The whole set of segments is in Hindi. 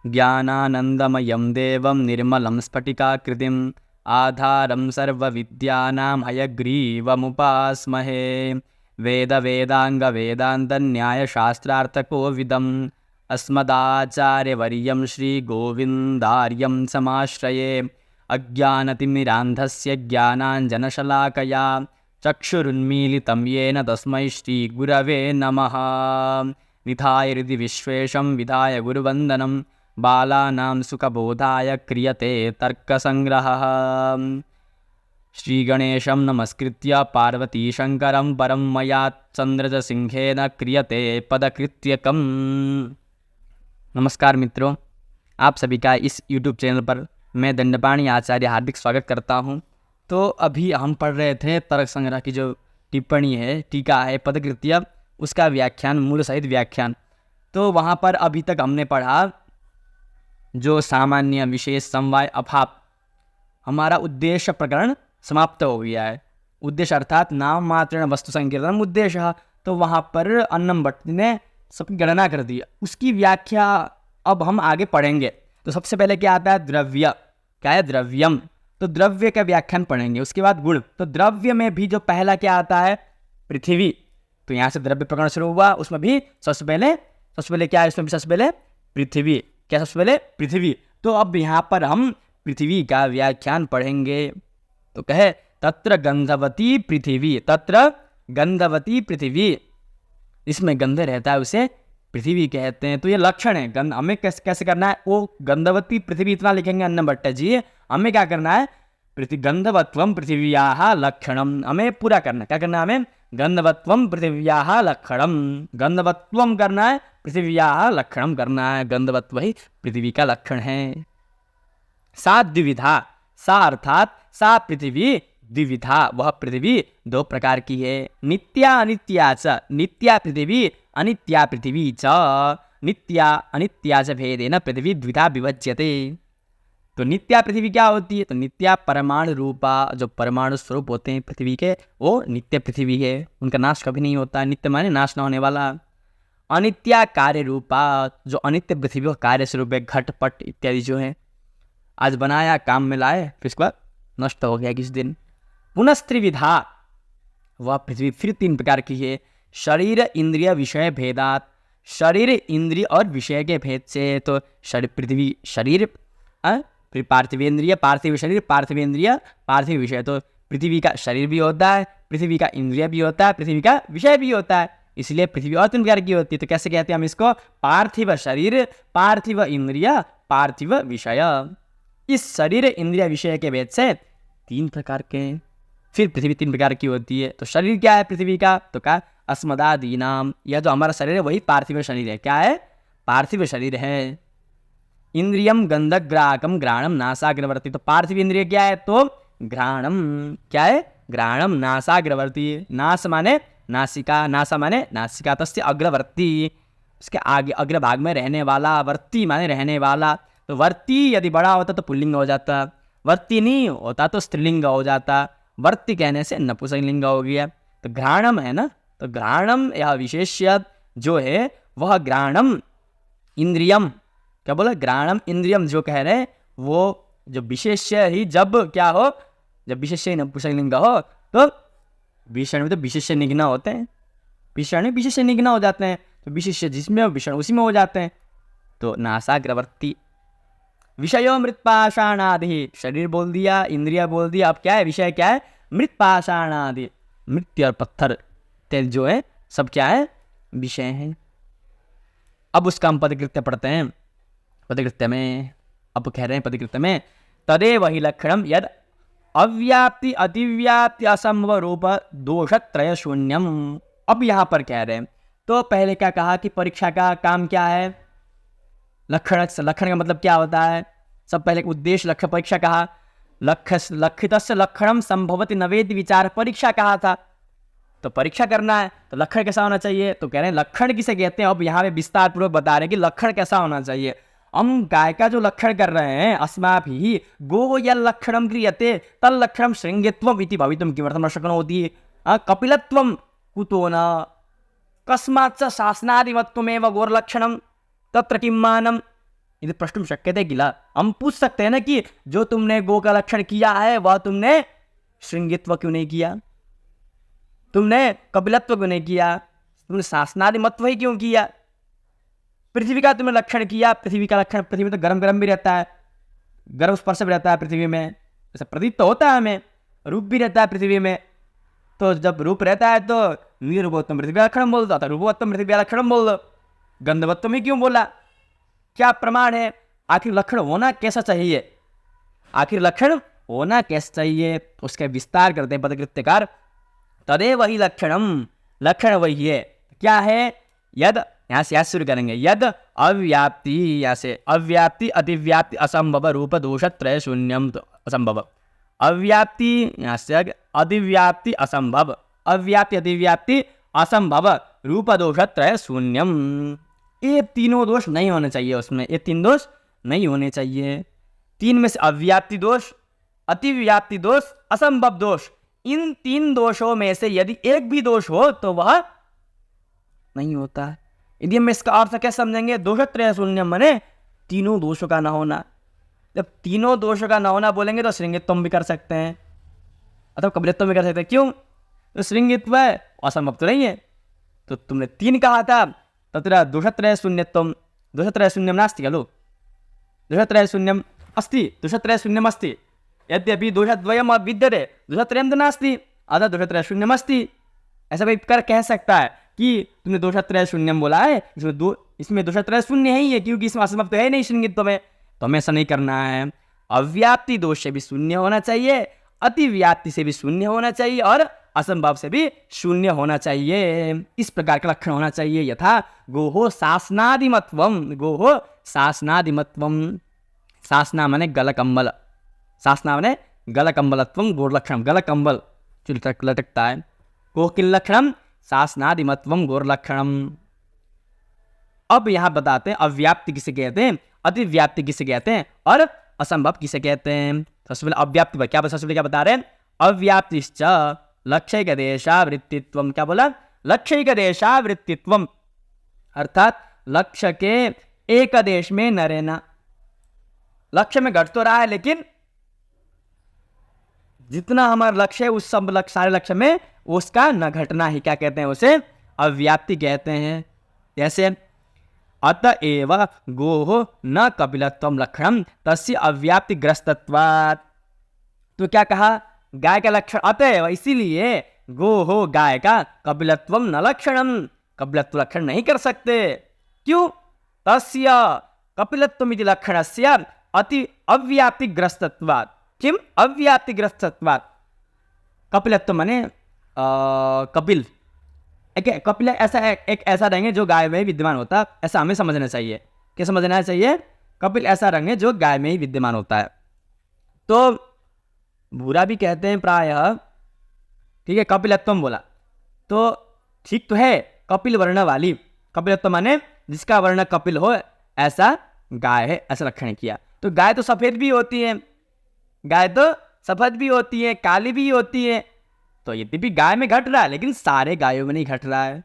ज्ञानानन्दमयं देवं निर्मलं स्फटिकाकृतिम् आधारं सर्वविद्यानां हयग्रीवमुपास्महे। वेदवेदाङ्गवेदान्तन्यायशास्त्रार्थकोविदम् अस्मदाचार्यवर्यं श्रीगोविन्दार्यं समाश्रये। अज्ञानतिमिरान्धस्य ज्ञानाञ्जनशलाकया चक्षुरुन्मीलितं येन तस्मै श्रीगुरवे नमः। निधाय हृदि विश्वेशं विधाय गुरुवन्दनं बालानां सुखबोधाय क्रियते तर्कसङ्ग्रहः। श्रीगणेशं नमस्कृत्य पार्वतीशङ्करं परं मया चन्द्रजसिंहेन क्रियते पदकृत्यकम्। नमस्कार मित्रों, आप सभी का इस YouTube चैनल पर मैं दंडपाणि आचार्य हार्दिक स्वागत करता हूं। तो अभी हम पढ़ रहे थे तर्क संग्रह की जो टिप्पणी है, टीका है, पदकृत्य, उसका व्याख्यान, मूल सहित व्याख्यान। तो वहाँ पर अभी तक हमने पढ़ा जो सामान्य विशेष समवाय अभाव, हमारा उद्देश्य प्रकरण समाप्त हो गया है। उद्देश्य अर्थात नाम मात्रेण वस्तु संकीर्तनम उद्देश्य। तो वहाँ पर अन्नम भट्ट ने सबकी गणना कर दी, उसकी व्याख्या अब हम आगे पढ़ेंगे। तो सबसे पहले क्या आता है? द्रव्य। क्या है? द्रव्यम। तो द्रव्य का व्याख्यान पढ़ेंगे। उसके बाद गुण। तो द्रव्य में भी जो पहला क्या आता है? पृथ्वी। तो यहाँ से द्रव्य प्रकरण शुरू हुआ, उसमें भी सबसे पहले क्या है? इसमें भी सबसे पहले पृथ्वी। क्या सबसे पहले? पृथ्वी। तो अब यहाँ पर हम पृथ्वी का व्याख्यान पढ़ेंगे। तो कहे तत्र गंधवती पृथ्वी, तत्र गंधवती पृथ्वी, इसमें गंध रहता है, उसे पृथ्वी कहते हैं। तो ये लक्षण है। गंध हमें कैसे करना है? वो गंधवती पृथ्वी इतना लिखेंगे अन्नम भट्ट जी। हमें क्या करना है? गंधवत्वम पृथिव्याः लक्षणम, हमें पूरा करना है। क्या करना है हमें? गंधवत्वम पृथिव्याः लक्षणम, गंधवत्वम करना है, पृथिव्याः लक्षणम करना है। गंधवत्व ही पृथ्वी का लक्षण है। सा द्विविधा, सा अर्थात सा पृथ्वी द्विविधा, वह पृथ्वी दो प्रकार की है। नित्या अनित्या च, नित्या पृथ्वी अनित्या पृथ्वी च, नित्या अनित्या च भेदेन पृथ्वी द्विधा विभज्यते। तो नित्या पृथ्वी क्या होती है? तो नित्या परमाणु रूपा, जो परमाणु स्वरूप होते हैं पृथ्वी के, वो नित्य पृथ्वी है, उनका नाश कभी नहीं होता। नित्य माने नाश न होने वाला। अनित्या कार्य रूपा, जो अनित्य पृथ्वी का कार्य स्वरूप है, घट पट इत्यादि जो है, आज बनाया, काम में लाए, फिर उसके बाद नष्ट हो गया किसी दिन। पुनस्त्रिविधा, वह पृथ्वी फिर तीन प्रकार की है। शरीर इंद्रिय विषय भेदात, शरीर इंद्रिय और विषय के भेद से। तो पृथ्वी शरीर, फिर पार्थिवेंद्रिय, पार्थिव शरीर, पार्थिवेंद्रिय, पार्थिव विषय। तो पृथ्वी का शरीर भी होता है, पृथ्वी का इंद्रिय भी होता है, पृथ्वी का विषय भी होता है। इसलिए पृथ्वी और तीन प्रकार की होती है। तो कैसे कहते हैं हम इसको? पार्थिव शरीर, पार्थिव इंद्रिय, पार्थिव विषय। इस शरीर इंद्रिय विषय के भेद से तीन प्रकार के। फिर पृथ्वी तीन प्रकार की होती है। तो शरीर क्या है पृथ्वी का? तो क्या? अस्मदादीनाम, यह जो हमारा शरीर है वही पार्थिव शरीर है। क्या है? पार्थिव शरीर है। इंद्रियम गंधग्राहकम घ्राणम नासाग्रवर्ती, तो पार्थिव इंद्रिय क्या है? तो घ्राणम। क्या है? घ्राणम नासाग्रवर्ती, नास माने नासिका, नासा माने नासिका, तस्य अग्रवर्ती, उसके आगे अग्रभाग में रहने वाला, वर्ती माने रहने वाला। तो वर्ती यदि बड़ा होता तो पुल्लिंग हो जाता, वर्ती नहीं होता तो स्त्रीलिंग हो जाता, वर्ती कहने से नपुंसकलिंग हो गया। तो घ्राणम है ना, तो घ्राणम यह विशेष्य जो है वह घ्राणम इंद्रियम, क्या बोला? घ्राणम इंद्रियम जो कह रहे हैं वो जो विशेष्य ही जब क्या हो, जब विशेष्य नपुंसकलिंग हो तो विशेषण में तो विशेष्य निघ्न होते हैं, विशेषण में विशेष्य निघ्न हो जाते हैं। तो विशेष्य जिसमें विशेषण उसी में हो जाते हैं। तो नासाग्रवर्ती। विषयो मृत्पाषाणादि, शरीर बोल दिया, इंद्रिया बोल दिया, अब क्या है? विषय क्या है? मृत्पाषाणादि, मृत्यु और पत्थर तेल जो है सब क्या है? विषय है। अब उसका हम पदकृत्य पढ़ते हैं। पदकृत्य में अब कह रहे हैं, पदकृत्य में तदेव हि लक्षणम यद अव्याप्ति अतिव्याप्ति असंभव रूप दोषत्रय शून्यम। अब यहाँ पर कह रहे हैं, तो पहले क्या कहा कि परीक्षा का काम क्या है? लक्षण। लक्षण का मतलब क्या होता है? सब पहले उद्देश्य लक्ष्य परीक्षा कहा। लक्षितस्य लक्षणम संभवति नवेद विचार, परीक्षा कहा था। तो परीक्षा करना है तो लक्षण कैसा होना चाहिए? तो कह रहे हैं लक्षण किसे कहते हैं। अब यहाँ पे विस्तार पूर्वक बता रहे हैं कि लक्षण कैसा होना चाहिए। हम गाय का जो लक्षण कर रहे हैं, अस्माभिः गो यल लक्षणम क्रियते तल लक्षणम श्रृंगित्वम इति भवितुम किमर्थम न शक्नोति कपिलत्वम कुतो न कस्मात् च शासनादिमत्वमेव गोर्लक्षणम तत्र किं मानम। यदि प्रश्न शक्यते किल, हम पूछ सकते हैं ना कि जो तुमने गो का लक्षण किया है वह तुमने श्रृंगित्व क्यों नहीं किया, तुमने कपिलत्व क्यों नहीं किया, तुमने शासनादि मत्व ही क्यों किया। पृथ्वी का तुमने लक्षण किया, पृथ्वी का लक्षण, पृथ्वी में तो गर्म गर्म भी रहता है, गर्म स्पर्श भी रहता है पृथ्वी में, ऐसा प्रतीत तो होता है हमें, रूप भी रहता है पृथ्वी में। तो जब रूप रहता है तो निर्रूपोत्तम पृथ्वी लक्षण बोल दो, रूपोत्तम पृथ्वी लक्षण बोल दो, गंधवत्तम ही क्यों बोला, क्या प्रमाण है। आखिर लक्षण होना कैसा चाहिए, आखिर लक्षण होना कैसा चाहिए, उसका विस्तार करते हैं पदकृत्यकार। तदेव ही लक्षणम, लक्षण वही है, क्या है, यद, यहाँ से शुरू करेंगे, यद अव्याप्ति, यहाँ से अव्याप्ति अतिव्याप्ति असंभव रूप दोष त्रय शून्यम, तो असंभव, अव्याप्ति यहाँ से अधिव्याप्ति असंभव, अव्याप्ति अतिव्याप्ति असंभव रूप दोष त्रय शून्यम, ये तीनों दोष नहीं होने चाहिए उसमें, ये तीन दोष नहीं होने चाहिए। तीन में से अव्याप्ति दोष, अतिव्याप्ति दोष, असंभव दोष, इन तीन दोषों में से यदि एक भी दोष हो तो वह नहीं होता। यदि हम इसका अर्थ क्या समझेंगे, दोषत्रय शून्य माने तीनों दोषों का न होना। जब तीनों दोषों का न होना बोलेंगे तो श्रृंगित्व भी कर सकते हैं अथवा कपिलत्व भी कर सकते हैं। क्यों, तो श्रृंगित्व है, असंभव तो नहीं है। तो तुमने तीन कहा था, तत्र दोषत्रय शून्यत्वम, दोषत्रय शून्यम नास्ति खलु, दोषत्रय शून्यम अस्ति, दोषत्रय शून्यम अस्ति, यद्यपि दोषद्वयम विद्यते दोषत्रयम तो नास्ति, अतः दोषत्रय शून्यम अस्ति। ऐसा कोई कर कह सकता है कि तुमने दोषत्रय शून्यम बोला है, इसमें दोषत्रय शून्य ही है क्योंकि इसमें असंभव तो है नहीं श्रृंगित्व में, तो हमें ऐसा नहीं करना है। अव्याप्ति दोष से भी शून्य होना चाहिए, अतिव्याप्ति से भी शून्य होना चाहिए और असंभव से भी शून्य होना चाहिए। इस प्रकार का लक्षण होना चाहिए। यथा गोहो शासनादिमत्वम, गोहो शासनादिमत्वम, शासना माने गलकंबल, शासना माने गलकंबलत्वम गोरलक्षणम, गलकंबल जो लटकता है, गोह किल लक्षणम शासनादिमत्वम गोरलक्षणम। अब यहां बताते हैं अव्याप्ति किसे कहते हैं, अतिव्याप्ति किसे कहते हैं और असंभव किसे कहते हैं। सबसे पहले अव्याप्ति क्या, सबसे पहले क्या बता रहे हैं, अव्याप्तिश्च लक्ष्यैक देशावृत्तित्वम, क्या बोला, लक्ष्यैक देशावृत्तित्वम, अर्थात लक्ष्य के एक देश में न रहना। लक्ष्य में घट तो रहा है लेकिन जितना हमारा लक्ष्य है उस सब लक्ष्य, सारे लक्ष्य में उसका न घटना ही क्या कहते हैं, उसे अव्याप्ति कहते हैं। जैसे अतएव गोह न कपिलत्वम लक्षणम तस्य अव्याप्तिग्रस्तत्वात्, तो क्या कहा, गाय का लक्षण अतएव, इसीलिए गोह गाय का कपिलत्वम न लक्षणम, कपिलत्व लक्षण नहीं कर सकते। क्यों, तस्य कपिलत्वम इति लक्षणस्य अति अव्याप्तिग्रस्तत्वात्, किम अव्याप्तिग्रस्तत्वात्, कपिलत्व माने कपिल, कपिल ऐसा एक ऐसा रंग है जो गाय में ही विद्यमान होता है, ऐसा हमें समझना चाहिए। क्या समझना चाहिए, कपिल ऐसा रंग है जो गाय में ही विद्यमान होता है। तो बुरा भी कहते हैं प्रायः, ठीक है, कपिलत्वम बोला तो ठीक तो है, कपिल वर्ण वाली, कपिलत्व माने जिसका वर्ण कपिल हो ऐसा गाय है, ऐसा लक्षण किया। तो गाय तो सफेद भी होती है, गाय तो सफेद भी होती है, काली भी होती है, तो यद्यपि गाय में घट रहा है लेकिन सारे गायों में नहीं घट रहा है।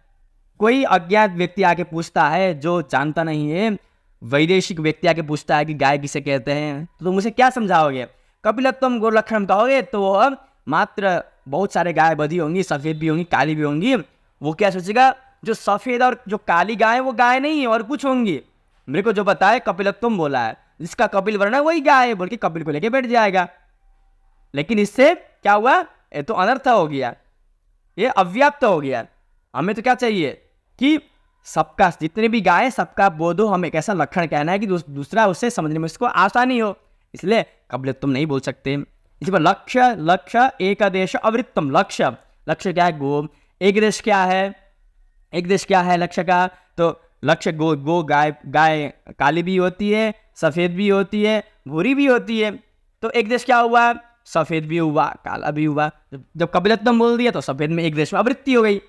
कोई अज्ञात व्यक्ति आके पूछता है जो जानता नहीं है, वैदेशिक व्यक्ति आके पूछता है कि गाय किसे कहते हैं, तो तुम उसे क्या समझाओगे, कपिलत्वम गोरलक्षणम कहोगे तो वो मात्र बहुत सारे गाय बधी होंगी, सफेद भी होंगी, काली भी होंगी, वो क्या सोचेगा जो सफेद और जो काली गाय है वो गाय नहीं है और कुछ होंगी, मेरे को जो बताए कपिलत्वम बोला है, जिसका कपिल वर्ण है वही गाय है बोल के कपिल को लेके बैठ जाएगा। लेकिन इससे क्या हुआ, ये तो अनर्थ हो गया, ये अव्याप्त हो गया। हमें तो क्या चाहिए कि सबका, जितने भी गाय सबका बोधो, हमें एक ऐसा लक्षण कहना है कि दूसरा उससे समझने में उसको आसानी हो, इसलिए कपिलत्वम नहीं बोल सकते। इसी पर लक्ष्य, लक्ष्य एक देश अवृत्तम, लक्ष्य, लक्ष्य क्या है, गो, एक देश क्या है, एक देश क्या है लक्ष्य का, तो लक्ष्य गो, गो गाय, गाय काली भी होती है, सफेद भी होती है, भूरी भी होती है, तो एक देश क्या हुआ, सफेद भी हुआ, काला भी हुआ। जब कपिलत्वम बोल दिया तो सफेद में एक देश में आवृत्ति हो गई,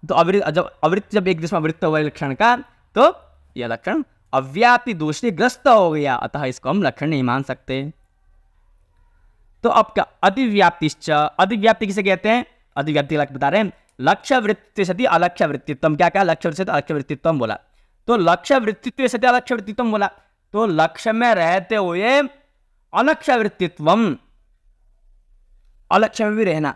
तो आवृत्ति जब एक देश में आवृत्ति हुआ लक्षण का, तो यह लक्षण अव्याप्ति दोष से ग्रस्त हो गया, अतः इसको हम लक्षण नहीं मान सकते। तो अब क्या, अतिव्याप्तिश्च, अतिव्याप्ति किसे कहते हैं, अतिव्याप्ति बता रहे हैं, लक्ष्य वृत्ति सती अलक्ष्य वृत्तित्वम, क्या क्या, लक्ष्य वृत्ति अलक्ष्य वृत्तित्वम बोला। तो लक्ष्य वृत्तित्व से अलक्ष्य वृत्तित्व बोला, तो लक्ष्य में रहते हुए अलक्ष्य वृत्तित्वम, अलक्ष्य में भी रहना।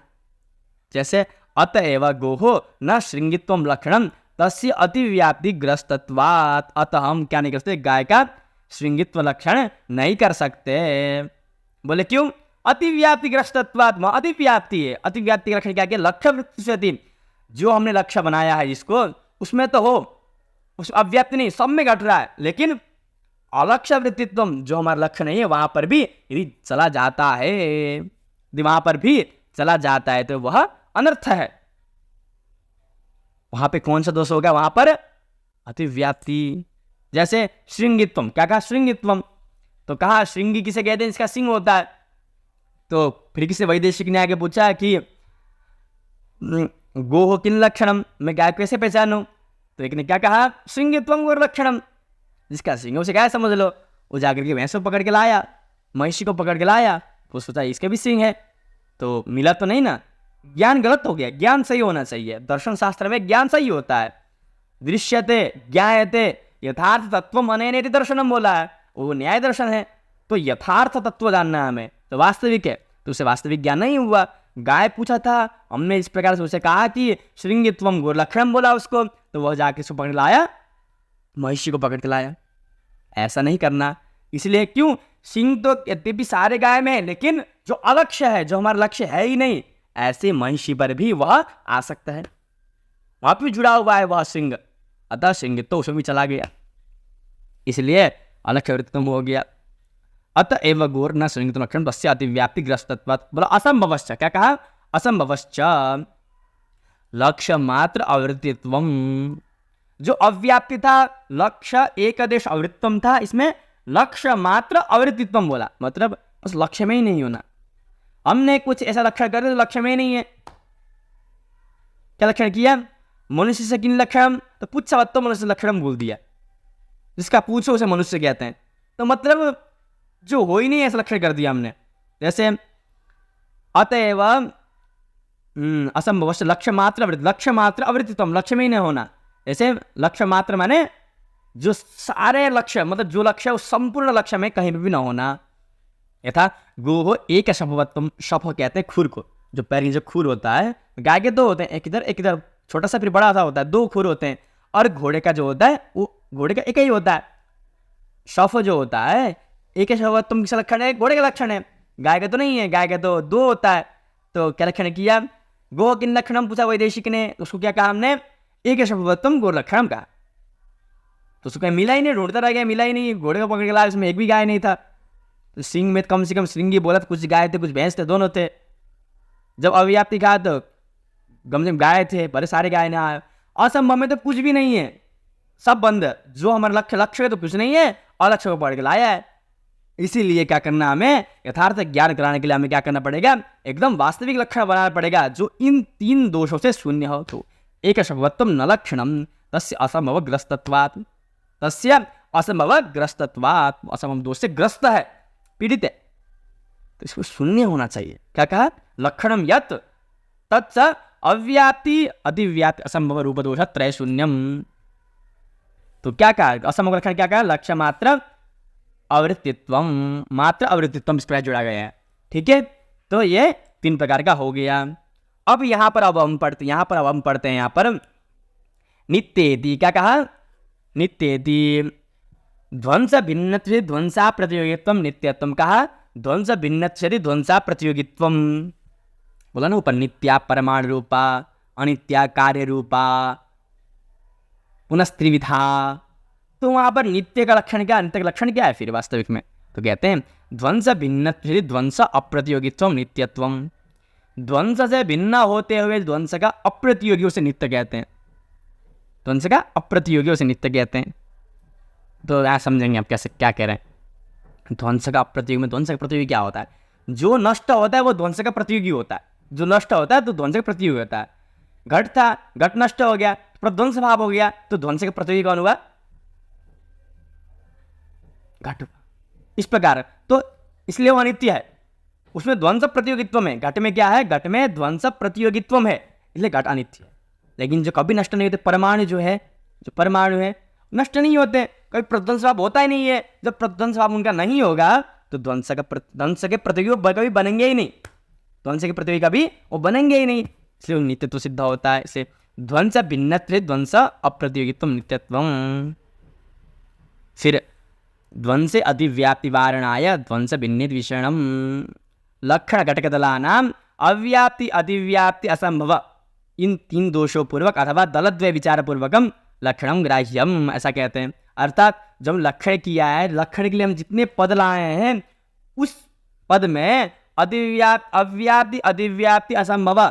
जैसे अतएव गोहो न श्रृंगित्वम लक्षणम तस्य अतिव्याप्ति ग्रस्तत्वात्, अतः हम क्या नहीं कर सकते, गाय का श्रृंगित्व लक्षण नहीं कर सकते। बोले क्यों? अतिव्याप्ति ग्रस्तत्वात्, अतिव्याप्ति है, अतिव्याप्ति का लक्षण क्या है? लक्ष्य वृत्ति से अति, जो हमने लक्ष्य बनाया है जिसको, उसमें तो हो, उस अव्याप्ति नहीं, सब में घट रहा है, लेकिन अलक्ष्य वृत्तित्व जो हमारा लक्ष्य नहीं है वहां पर भी यदि चला जाता है, वहां पर भी चला जाता है तो वह अनर्थ है। वहां पे कौन सा दोष होगा? वहां पर अतिव्याप्ति। जैसे श्रृंगित्वम, क्या कहा? श्रृंगित्वम, तो कहा श्रृंगी किसे कहते हैं? इसका सिंह होता है। तो फिर किसी वैदेशिक ने आगे पूछा कि गोह किन लक्षणम, मैं गाय कैसे पहचानूं? तो एक ने क्या कहा? श्रृंगित्वम गोर लक्षणम, जिसका सिंह उसे क्या समझ लो। वो जाकर के भैंस को पकड़ के लाया, महिषी को पकड़ के लाया, तो सोचा इसके भी सिंह है, तो मिला तो नहीं ना, ज्ञान गलत हो गया। ज्ञान सही होना चाहिए, दर्शन शास्त्र में ज्ञान सही होता है। दृश्यते ज्ञायते यथार्थ तत्व अनेनेति दर्शनम बोला है, वो न्याय दर्शन है। तो यथार्थ तत्व जानना है हमें, तो वास्तविक है, तो उसे वास्तविक ज्ञान नहीं हुआ। गाय पूछा था, हमने इस प्रकार से उसे कहा कि श्रृंगित्वम गोलक्षणम बोला उसको, तो वह जाके उसको पकड़ लाया, महिषी को पकड़ के लाया। ऐसा नहीं करना। इसलिए क्यों? सिंह तो यद्यपि सारे गाय में है, लेकिन जो अलक्ष्य है, जो हमारा लक्ष्य है ही नहीं, ऐसे महिषी पर भी वह आ सकता है, वहां भी जुड़ा हुआ है वह सिंह, अतः सिंह तो उसमें भी चला गया, इसलिए अलक्ष्य वृत्तम हो गया। अतएव गोर न श्रृंगित लक्षण तस्य अतिव्याप्ति ग्रस्तत्वात्, बोला असंभवश्च, क्या कहा? असंभवश्च लक्ष्य मात्र अवृत्तित्वम, जो अव्याप्ति था, लक्ष्य एक आदेश अवृत्तम था, इसमें लक्ष्य मात्र अवृत्तित्वम बोला, मतलब उस लक्ष्य में ही नहीं होना। हमने कुछ ऐसा लक्षण कर दिया तो लक्ष्य में ही नहीं है। क्या लक्षण किया? मनुष्य से किन लक्षण, तो पुच्छवत्तो मनुष्य लक्षण बोल दिया, जिसका पूछो उसे मनुष्य कहते हैं, तो मतलब जो हो ही नहीं ऐसा लक्षण कर दिया हमने। जैसे अतएव असंभव लक्ष्य मात्र अवृत्ति, लक्ष्य मात्र अवृत्तित्वम, लक्ष्य में ही नहीं होना। जैसे लक्ष्य मात्र माने जो सारे लक्ष्य, मतलब जो लक्ष्य उस संपूर्ण लक्ष्य में कहीं भी ना होना। यथा गोह एक शफवत्वम, शफ कहते हैं खुर को, जो पैर की जो खुर होता है, गाय के दो होते हैं, एक इधर छोटा सा फिर बड़ा सा होता है, दो खुर होते हैं। और घोड़े का जो होता है वो घोड़े का एक ही होता है। शफ जो होता है एक शफवत्वम किसका लक्षण है? घोड़े का लक्षण है, गाय का तो नहीं है, गाय का तो दो होता है। तो क्या लक्षण किया? गोह किन लक्षणम पूछा वैदेशिक ने, उसको क्या कहा हमने? एक शफवत्वम गोर लक्षणम कहा। तो उसको मिला ही नहीं, ढूंढता रह गया, मिला ही नहीं, घोड़े को पकड़ के लाया, उसमें एक भी गाय नहीं था। तो सिंह में कम से कम श्रृंगी बोला, तो कुछ गाय थे, कुछ भैंस थे, दोनों थे। जब अव्याप्ति कहा तो कम से कम गाय थे, बड़े सारे गाय ना आए। असंभव में तो कुछ भी नहीं है, सब बंद। जो हमारा लक्ष्य है तो कुछ नहीं है, और लक्ष्य को पकड़ के लाया है। इसीलिए क्या करना, हमें यथार्थ ज्ञान कराने के लिए हमें क्या करना पड़ेगा? एकदम वास्तविक लक्षण बनाना पड़ेगा, जो इन तीन दोषों से शून्य हो। तो एक शफवत्वम न लक्षणम तस्य असंभव ग्रस्तत्वात्, तस्य असंभव ग्रस्तत्वात्, असंभव दोष से ग्रस्त है, पीड़ित है, तो इसको शून्य होना चाहिए। क्या कहा? लक्षणम यत् तत्स अव्याप्ति अतिव्याप्ति असंभव रूप दोष त्रय शून्यम। तो क्या कहा? असंभव लक्षण क्या कहा? लक्ष्य मात्र अवृत्तित्वम, मात्र अवृत्तित्वम, इस पर जोड़ा गया है। ठीक है, तो ये तीन प्रकार का हो गया। अब यहाँ पर हम पढ़ते हैं यहाँ पर नित्येति। क्या कहा? नित्येति ध्वंस भिन्नत्वे ध्वंसा प्रतियोगित्वम नित्यत्वम। कहा? ध्वंस भिन्नत्वे ध्वंसा प्रतियोगित्वम, बोला ना ऊपर, नित्या परमाणु रूपा, अनित्या कार्य रूपा, पुनस्त्रिविधा। तो वहां पर नित्य का लक्षण क्या, अनित्य का लक्षण क्या है फिर वास्तविक में? तो कहते हैं ध्वंस भिन्नत्वे ध्वंस अप्रतियोगित्वम नित्यत्वम। ध्वंस से भिन्न होते हुए ध्वंस का अप्रतियोगी से नित्य कहते हैं, ध्वंस का अप्रतियोगी से नित्य कहते हैं। तो यहाँ समझेंगे आप कैसे, क्या कह रहे हैं। ध्वंस का अप्रतियोगी में, ध्वंस का प्रतियोगी क्या होता है? जो नष्ट होता है वो ध्वंस का प्रतियोगी होता है, जो नष्ट होता है तो ध्वंस का प्रतियोगी होता है। घट था, घट नष्ट हो गया, प्रध्वंस भाव हो गया, तो ध्वंस का प्रतियोगी कौन हुआ? घट। इस प्रकार तो इसलिए वो अनित्य है, उसमें ध्वंस प्रतियोगित्व में। घट में क्या है? घट में ध्वंस प्रतियोगित्व है, इसलिए घट अनित्य है। लेकिन जो कभी नष्ट नहीं होते, परमाणु जो है, जो परमाणु है नष्ट नहीं होते, कभी प्रध्वंस भाव होता ही नहीं है। जब प्रध्वंस भाव उनका नहीं होगा तो ध्वंस के प्रतियोगी कभी बनेंगे ही नहीं, ध्वंस के प्रतियोगी कभी वो बनेंगे ही नहीं, इसलिए नित्य तो सिद्ध होता है। इसलिए ध्वंस भिन्नत्वे ध्वंस अप्रतियोगित्व नित्यत्वम। फिर ध्वंसे अधिव्याप्ति वारणाय ध्वंस भिन्नित विषयणम लक्षण घटकदलानाम अव्याप्ति अधिव्याप्ति असंभव, इन 3 दोषों पूर्वक अथवा दलद्वय विचार पूर्वकम लक्षणम ग्राह्यम, ऐसा कहते हैं। अर्थात जब लक्षण किया है, लक्षण के लिए हम जितने पद लाए हैं उस पद में अव्याप्ति अधिव्याप्ति असंभव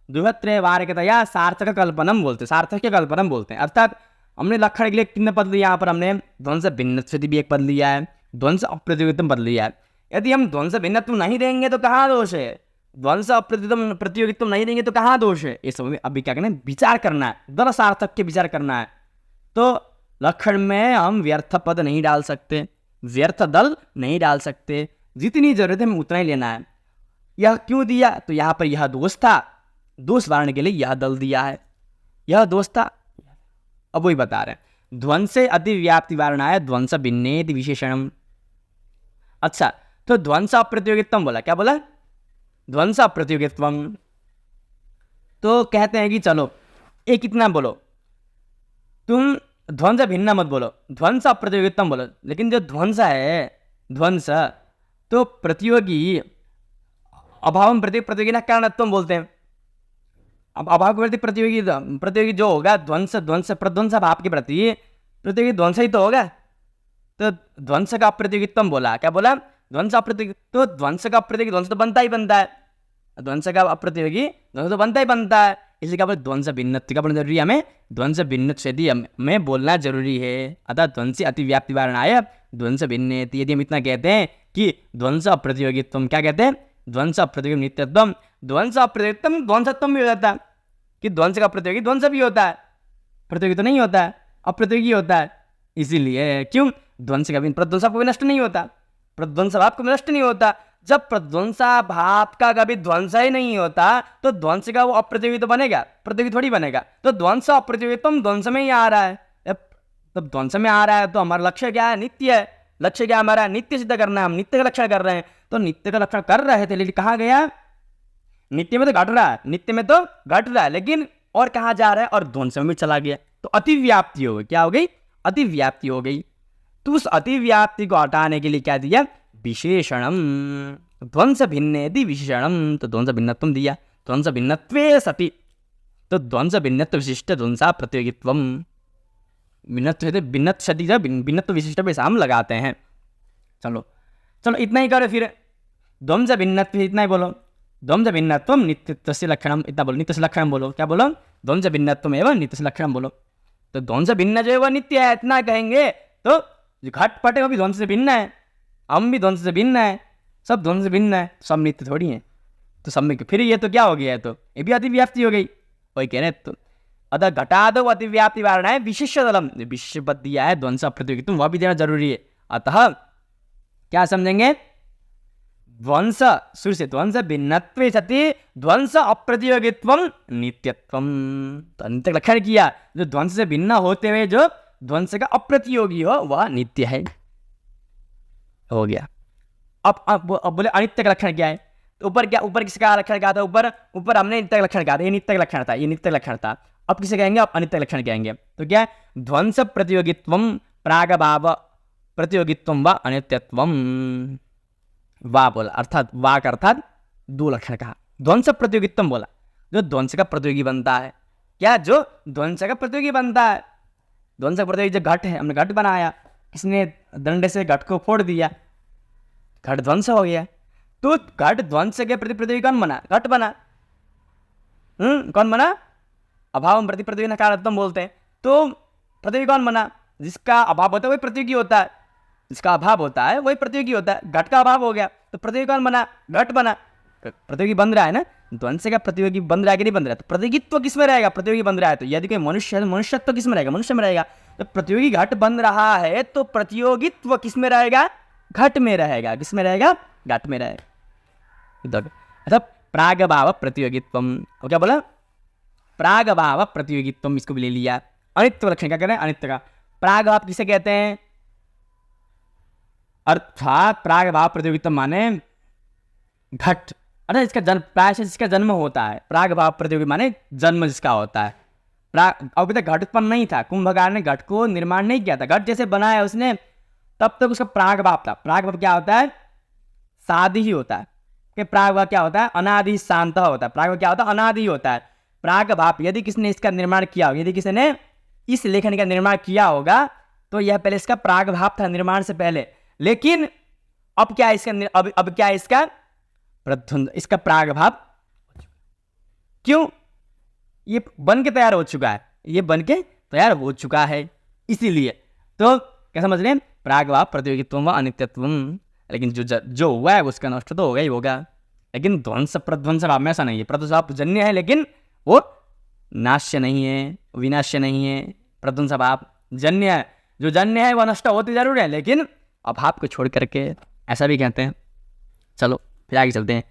दुहत्रय वारकतया सार्थक कल्पनम बोलते, सार्थक्य कल्पनम बोलते हैं। अर्थात हमने लक्षण के लिए कितने पद लिया, यहाँ पर हमने ध्वंस भिन्नत्व भी एक पद लिया है, ध्वंस अप्रतियोगित्व पद लिया है। यदि हम ध्वंस भिन्नत्व नहीं देंगे तो कहाँ दोष है, ध्वंस प्रतियोगित्व नहीं देंगे तो कहाँ दोष है, इस समय अभी क्या करना है, विचार करना है, दल सार्थक के विचार करना है। तो लक्षण में हम व्यर्थ पद नहीं डाल सकते, व्यर्थ दल नहीं डाल सकते, जितनी जरूरत है हमें उतना ही लेना है। यह क्यों दिया, तो यहाँ पर यह दोष था, दोष वारण के लिए यह दल दिया है, यह दोष था। अब वही बता रहे हैं, ध्वंसे अतिव्याप्ति वारणाय ध्वंस भिन्नेति विशेषणम। अच्छा, तो ध्वंस अप्रतियोगित्वम बोला, क्या बोला, ध्वंस अप्रतियोगित्वम। तो कहते हैं कि चलो एक इतना बोलो, तुम ध्वंस भिन्न मत बोलो, ध्वंस अप्रतियोगित्वम बोलो। लेकिन जो ध्वंस है, ध्वंस तो प्रतियोगी अभाव प्रतियोगी ना कारणत्वम बोलते हैं। अब अभाव के प्रति प्रतियोगी जो होगा ध्वंस प्रध्वंस भाव के प्रति प्रतियोगी ध्वंस ही तो होगा। तो ध्वंस का अप्रतियोगित्वम बोला, क्या बोला, ध्वंस अप्रतियोगी। तो ध्वंस का अप्रतियोगी ध्वंस तो बनता ही बनता है, ध्वंस का अप्रतियोगी ध्वंस तो बनता ही बनता है। इसलिए क्या बोले, ध्वंस भिन्नत्व का जरूरी है, हमें ध्वंस भिन्नत्व यदि हमें बोलना जरूरी है। अतः ध्वंस अतिव्याप्ति वारणाय ध्वंस भिन्न, यदि हम इतना कहते हैं कि ध्वंस अप्रतियोगित्वम, क्या कहते हैं, ध्वंस अप्रतियोगी नित्यत्वम, ध्वंस अप्रतियोगित्वम ध्वंसत्वम भी हो जाता है कि ध्वंस का प्रतियोगी ध्वंस भी होता है, प्रतियोगी तो नहीं होता है, अप्रतियोगी होता है। इसीलिए क्यों, ध्वंस का भी प्रध्वंस कभी नष्ट नहीं होता, प्रध्वंस भाव कभी नष्ट नहीं होता। जब प्रध्वंसा भाव का कभी ध्वंस ही नहीं होता तो ध्वंस का वो अप्रतियोगी तो बनेगा, प्रतियोगी थोड़ी बनेगा। तो ध्वंस अप्रतियोगित्वम ध्वंस में ही आ रहा है, तब ध्वंस में आ रहा है तो हमारा लक्ष्य क्या है, नित्य है। लक्ष्य क्या हमारा, नित्य सिद्ध करना है, हम नित्य का लक्षण कर रहे हैं। तो नित्य का लक्षण कर रहे थे, लेकिन कहाँ गया, नित्य में तो घट रहा है, नित्य में तो घट रहा है, लेकिन और कहाँ जा रहा है, और ध्वंस में भी चला गया। तो अतिव्याप्ति हो गई, क्या हो गई, अतिव्याप्ति हो गई। तो उस अतिव्याप्ति को हटाने के लिए क्या दिया, विशेषणम, ध्वंस भिन्नेति विशेषणम। तो ध्वंस भिन्नत्वम दिया, ध्वंस भिन्नत्वे सति, तो ध्वंस भिन्नत्व विशिष्ट ध्वंसा प्रतियोगित्वम, भिन्नत्व भिन्नत्व सति भिन्नत्व विशिष्ट पे हम लगाते हैं। चलो इतना ही करो, फिर ध्वंस भिन्नत्व इतना ही बोलो, ध्वंस भिन्नत्वम नित्यत्वस्य लक्षणम, इतना बोलो, नित्यस्य लक्षणम बोलो, क्या बोलो, ध्वंस भिन्नत्वम एवं नित्यस्य लक्षणम बोलो। तो ध्वंस भिन्न जो है वह नित्य है, इतना कहेंगे तो घट पटे वो भी ध्वंस से भिन्न है, हम भी ध्वंस से भिन्न है, सब ध्वंस से भिन्न है, सब नित्य थोड़ी है। तो सब में फिर ये तो क्या हो गया है, तो ये भी अतिव्याप्ति हो गई, वही कह रहे। तो अतः घटादो अतिव्याप्ति वारणा है विशिष्ट दलम, विशिष्ट पद दिया है ध्वंस अप्रतियोगित्वम, वह भी देना जरूरी है। अतः क्या समझेंगे, ध्वंस सूर्य से ध्वंस भिन्नत्वे सति ध्वंस अप्रतियोगित्वम नित्यत्वम। तो नित्य लक्षण किया, जो ध्वंस से भिन्न होते हुए जो ध्वंस का अप्रतियोगी हो वह नित्य है, हो गया। अब बोले अनित्य का लक्षण क्या है, तो ऊपर क्या, ऊपर किसका लक्षण क्या था, ऊपर हमने नित्य का लक्षण कहा था, ये नित्य का लक्षण था, ये नित्य लक्षण था। अब किसे कहेंगे, अब अनित्य लक्षण कहेंगे। तो क्या है, ध्वंस प्रतियोगित्वम प्रागभाव प्रतियोगित्वम व अनित्यत्वम, वाह बोला, अर्थात वाक अर्थात 2 लक्षण कहा। ध्वंस प्रतियोगित्वम बोला, जो ध्वंस का प्रतियोगी बनता है, क्या, जो ध्वंस का प्रतियोगी बनता है। ध्वंस का प्रतियोगी जो घट है, हमने घट बनाया, किसने दंडे से घट को फोड़ दिया, घट ध्वंस हो गया। तो घट ध्वंस के प्रति प्रतियोगी कौन बना, घट बना। कौन बना, अभाव प्रति प्रतियोगी नकारात्मक बोलते हैं। तो प्रतियोगी कौन बना, जिसका अभाव होता है वही प्रतियोगी होता है, जिसका अभाव होता है वही प्रतियोगी होता है। घट का अभाव हो गया तो प्रतियोगी कौन बना, घट बना। प्रतियोगी बन रहा है ना, ध्वंस का प्रतियोगी बन रहा है कि नहीं बन रहा है, तो प्रतियोगित्व किस में रहेगा, प्रतियोगी बन रहा है। तो यदि कोई मनुष्य है, मनुष्यत्व किस में रहेगा, मनुष्य में रहेगा। तो प्रतियोगी घट बन रहा है तो प्रतियोगित्व किस में रहेगा, घट में रहेगा, किस में रहेगा, घट में रहेगा। अतः प्रागभाव प्रतियोगित्वम, वो क्या बोला, प्रागभाव प्रतियोगित्वम, इसको भी ले लिया। अनित्य लक्षण क्या कह रहे हैं, अनित्य का प्राग भाव किसे कहते हैं? अर्थात प्राग भाव प्रतियोगिता माने घट, अरे इसका जन्म प्रायः जिसका जन्म होता है, प्राग भाव प्रतियोगी माने जन्म जिसका होता है। अभी तक घट उत्पन्न नहीं था, कुंभकार ने घट को निर्माण नहीं किया था, घट जैसे बनाया उसने तब तक उसका प्राग भाव था। प्राग भाव क्या होता है? सादि ही होता है कि प्राग भाव क्या होता है? अनादि शांत होता है। प्राग भाव क्या होता है? अनादि होता है। प्राग भाव यदि किसने इसका निर्माण किया होगा, यदि किसी ने इस लेखन का निर्माण किया होगा तो यह पहले इसका प्राग भाव था निर्माण से पहले, लेकिन अब क्या इसका अब क्या इसका प्रध्वंस, इसका प्राग भाव क्यों? ये बन के तैयार हो चुका है, ये बन के तैयार हो चुका है, इसीलिए। तो क्या समझ रहे हैं? प्राग भाव प्रतियोगित्व व अनित्यत्व, लेकिन जो हुआ है उसका नष्ट तो होगा ही होगा, लेकिन ध्वंस प्रध्वंस भाव में ऐसा नहीं है। प्रध्वंस भाव जन्य है लेकिन वो नाश्य नहीं है, विनाश्य नहीं है। प्रध्वंस भाव जन्य है, जो जन्य है वह नष्ट होते जरूर है, लेकिन अभाव को छोड़ करके, ऐसा भी कहते हैं। चलो फिर आगे चलते हैं।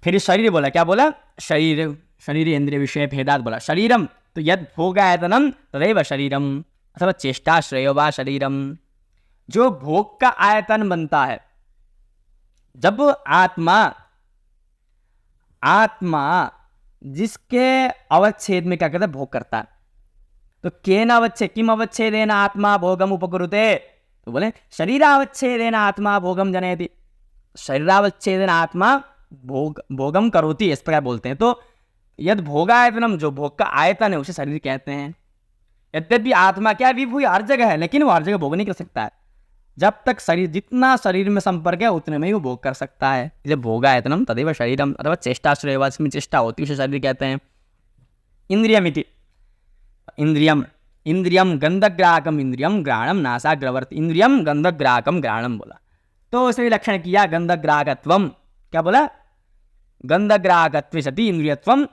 फिर शरीर बोला, क्या बोला? शरीर इंद्रिय विषय भेदात बोला। शरीरम तो यद भोगायतनम तदैव शरीरम, अथवा चेष्टाश्रयो वा शरीरम। जो भोग का आयतन बनता है, जब आत्मा जिसके अवच्छेद में क्या करता है? भोग करता है। तो केन अवच्छेद किम अवच्छेदेन आत्मा भोगम उपकुरुते, तो बोले शरीरावच्छेदेन आत्मा भोगम जनयति। शरीरावच्छेदेन आत्मा भोगम करोति, इस प्रकार बोलते हैं। तो यद भोगायतनम, जो भोग का आयतन है उसे शरीर कहते हैं। यद्यपि आत्मा क्या विभू हर जगह है, लेकिन वो हर जगह भोग नहीं कर सकता है। जब तक शरीर, जितना शरीर में संपर्क है उतने में ही वो भोग कर सकता है, इसलिए भोगायतनम तदेव शरीरम, अथवा चेष्टाश्रय, इसमें चेष्टा होती है उसे शरीर कहते हैं। इंद्रियमिति, इंद्रियम गंधग्राहकम इंद्रियम ग्राणम नासाग्रवर्ती। इंद्रियम गंधग्राहकम ग्राणम बोला, तो उसने लक्षण किया गंधग्राहकत्वम। क्या बोला? गंधग्राहकत्वे सति इंद्रियत्वम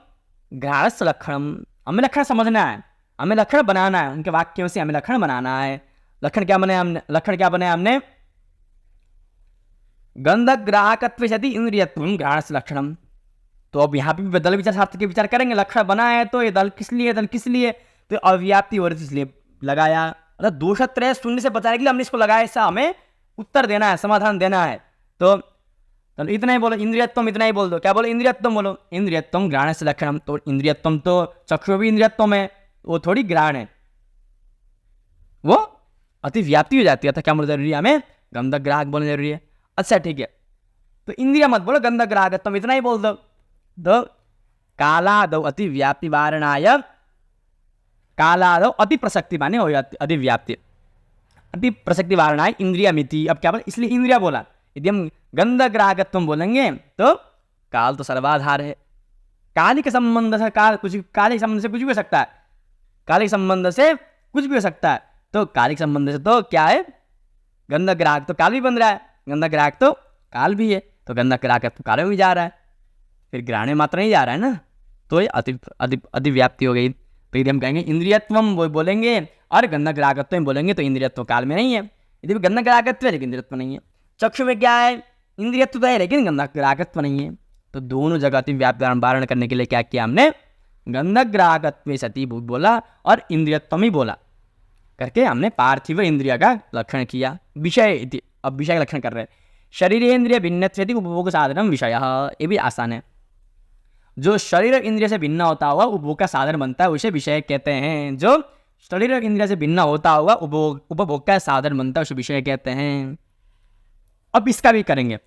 घ्राणस्य लक्षणम। हमें लक्षण समझना है, हमें लक्षण बनाना है, उनके वाक्यों से हमें लक्षण बनाना है। लक्षण क्या बनाया हमने? गंधग्राहकत्वे सति इंद्रियत्वम घ्राणस्य लक्षणम। तो अब यहाँ पे दल विचार शास्त्र के विचार करेंगे। लक्षण बना है तो ये दल किस लिए? तो अव्याप्ति हो रही थी इसलिए लगाया। मतलब दोषत्रय शून्य से बचाने के लिए हमने इसको लगाया, ऐसा हमें उत्तर देना है, समाधान देना है। तो इतना ही बोलो, इंद्रियत्वम इतना ही बोल दो। क्या बोलो? इंद्रियत्वम बोलो। इंद्रियत्वम ग्राण से लक्षणम, तो इंद्रियत्वम तो चक्षु भी इंद्रियत्वम है, वो थोड़ी ग्राण है, वो अति व्याप्ति हो जाती है। क्या बोलना जरूरी है? हमें गंधक ग्राहक बोलना जरूरी है। अच्छा ठीक है, तो इंद्रिय मत बोलो, गंधक ग्राहकत्वम इतना ही बोल दो। तो कालादौ अति व्याप्ति वारणाय, कालादौ अति प्रसक्ति माने हो जाती अति व्याप्ति, अति प्रसक्ति वारणाय इंद्रियमिति। अब क्या बोला? इसलिए इंद्रिया बोला। यदि हम गंधग्राहकत्वम बोलेंगे तो काल तो सर्वाधार है, काल के संबंध से कालिक संबंध से कुछ भी हो सकता है, कालिक संबंध से कुछ भी हो सकता है। तो कालिक संबंध से तो क्या है? गंधग्राहक तो काल भी बन रहा है, गंधग्राहक तो काल भी है, तो गंधग्राहकत्व काल में भी जा रहा है, फिर ग्राह्य मात्र नहीं जा रहा है ना, तो ये अति व्याप्ति हो गई। तो यदि हम कहेंगे इंद्रियत्वम बोलेंगे और गंधग्राहकत्व में बोलेंगे तो इंद्रियत्व काल में नहीं है, यदि गंधग्राहकत्व है लेकिन इंद्रियत्व नहीं है। चक्षु में क्या है? इंद्रियत्व तो है लेकिन गंधग्राहकत्व नहीं है। तो दोनों जगह अति व्याप्ति वारण करने के लिए क्या किया हमने? गंधग्राहकत्वे सति बोला और इंद्रियत्वम ही बोला करके हमने पार्थिव इंद्रिय का लक्षण किया। विषय, अब विषय का लक्षण कर रहे हैं। शरीरेन्द्रिय भिन्नत्वेति उपभोग साधनम विषय, ये भी आसान है। जो शरीर इंद्रिय से भिन्न होता हुआ उपभोग का साधन बनता है उसे विषय कहते हैं। जो शरीर इंद्रिय से भिन्न होता हुआ उपभोग का साधन बनता है उसे विषय कहते हैं। अब इसका भी करेंगे।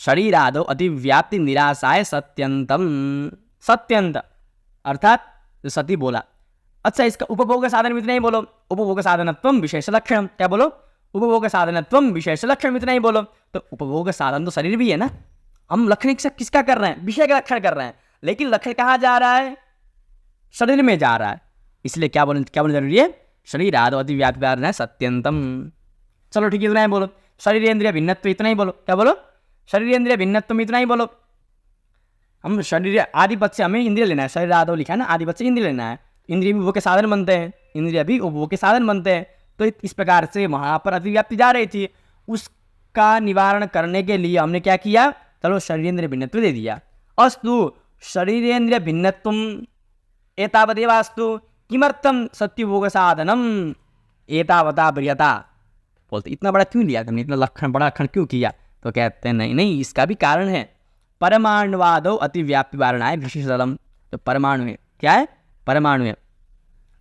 शरीरादौ अति व्याप्ति निराशाय सत्यंतम, सत्यंत अर्थात जो सती बोला। अच्छा, इसका उपभोग साधन इतना ही बोलो, उपभोग साधनत्वम विशेष लक्षण। क्या बोलो? उपभोग साधनत्वम विशेष लक्षण इतना ही बोलो। तो उपभोग साधन तो शरीर भी है ना, हम लक्षण किसका कर रहे हैं? विषय का लक्षण कर रहे हैं, लेकिन लक्षण कहाँ जा रहा है? शरीर में जा रहा है, इसलिए क्या बोलना जरूरी है? शरीरादौ अति व्याप्ति सत्यंतम। चलो ठीक है, इतना ही बोलो। शरीर इंद्रिय भिन्नत्व इतना ही बोलो। क्या बोलो? शरीर इंद्रिय भिन्नत्व इतना ही बोलो। हम शरीर आदि पद से हमें इंद्रिय लेना है, शरीर आदौ लिखा है ना, आदि पद से इंद्रिय लेना है। इंद्रिय भी उपभोग के साधन बनते हैं, इंद्रिय भी उपभोग के साधन बनते हैं। तो इस प्रकार से वहाँ पर अतिव्याप्ति जा रही थी, उसका निवारण करने के लिए हमने क्या किया? चलो शरीरेन्द्रिय भिन्नत्व दे दिया। अस्तु शरीरेन्द्रिय भिन्नत्वम एतावदेव अस्तु, किमर्थम सत्युभोग साधनम एतावता प्रियता, बोलते इतना बड़ा क्यों लिया तुमने, इतना लक्षण बड़ा लक्षण क्यों किया? तो कहते हैं नहीं नहीं, इसका भी कारण है। परमाणुवादो अतिव्याप्ति वारणाय विशेषतलम, तो परमाणु है, क्या है? परमाणु है।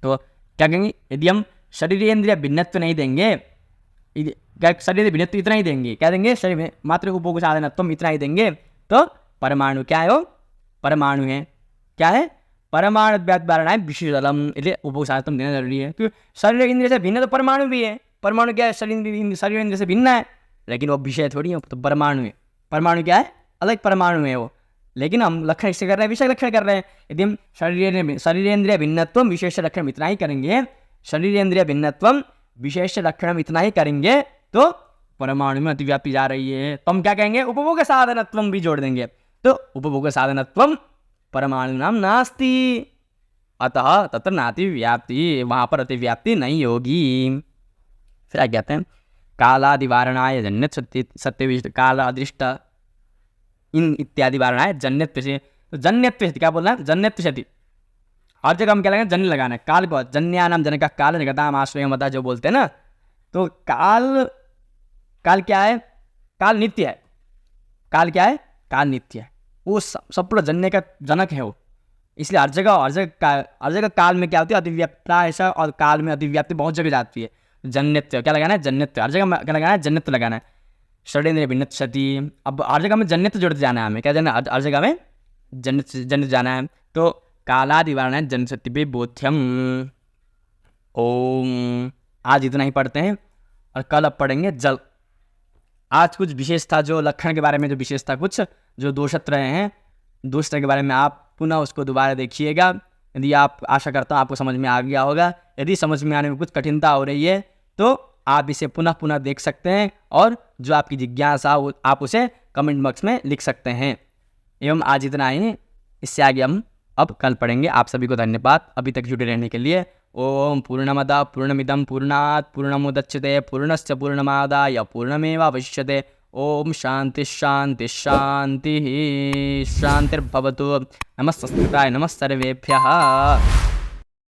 तो क्या कहेंगे, यदि हम शरीरेंद्रिय भिन्नत्व नहीं देंगे, क्या शरीर भिन्नत्व इतना ही देंगे, क्या देंगे, शरीर में मात्र उपभोग साधनत्व इतना ही देंगे, तो परमाणु क्या है? वो परमाणु है, क्या है? परमाणु वारणाय विशेषतलम, इसलिए उपभोग साधनत्व देना जरूरी है। क्योंकि शरीर इंद्रिय से भिन्न तो परमाणु भी है, परमाणु क्या है? शरीर इंद्रिय से भिन्न है, लेकिन वो विषय थोड़ी है, तो परमाणु है। परमाणु क्या है? अलग परमाणु है वो, लेकिन हम लक्षण इससे कर रहे हैं, विषय लक्षण कर रहे हैं। यदि हम शरीरेंद्रिय भिन्नत्व विशेष लक्षण इतना ही करेंगे, शरीरेंद्रिय भिन्नत्व विशेष लक्षण इतना ही करेंगे, तो परमाणु में अतिव्याप्ति जा रही है, तो हम क्या कहेंगे, उपभोग साधनत्व भी जोड़ देंगे, तो उपभोग साधनत्व परमाणु नाम नास्ति, अतः तत्र नातिव्याप्ति, वहाँ पर अतिव्याप्ति नहीं होगी। फिर क्या कहते हैं, कालादिवारणाय जन्यत सत्य कालादृष्ट इन इत्यादि वारणाय जन्यत्व से, तो जन्यत्व से क्या बोलना है, जन्यत्व से, हर जगह हम क्या लगाएंगे, जन्य लगाना है। काल को जन्यानाम जनक काल निगताम आश्रय मता जो बोलते हैं ना, तो काल, काल क्या है? काल नित्य है। काल क्या है? काल नित्य है, वो सब पूरा जन्य का जनक है वो, इसलिए हर जगह काल में क्या होती है, अतिव्याप्ता ऐसा, और काल में अतिव्याप्ति बहुत जगह जाती है। जन्यत्व क्या लगाना है, जन्यत्व, हर जगह क्या लगाना है, जन्यत्व लगाना है। षडेन्द्रिय भिन्नत्व सती, अब हर जगह में जन्यत्व जोड़ते जाना है हमें, क्या जाना है, हर जगह में जन्य जाना है। तो कालादिवारण है जन सत्य बोध्यम। ओम, आज इतना ही पढ़ते हैं, और कल अब पढ़ेंगे जल। आज कुछ विशेषता, जो लक्षण के बारे में जो विशेषता, कुछ जो दोषत रहे हैं, दोषता के बारे में आप पुनः उसको दोबारा देखिएगा। यदि आप, आशा करता हूँ आपको समझ में आ गया होगा। यदि समझ में आने में कुछ कठिनता हो रही है तो आप इसे पुनः पुनः देख सकते हैं, और जो आपकी जिज्ञासा हो आप उसे कमेंट बॉक्स में लिख सकते हैं। एवं आज इतना ही, इससे आगे हम अब कल पढ़ेंगे। आप सभी को धन्यवाद अभी तक जुड़े रहने के लिए। ओम पूर्णमदा पूर्णमिदं पूर्णात् पूर्णमुदच्यते पूर्णस्य पूर्णमादाय पूर्णमेवावशिष्यते। ओम शांति शांति शांति शांतिर्भवतु। नमः सर्वेभ्यः।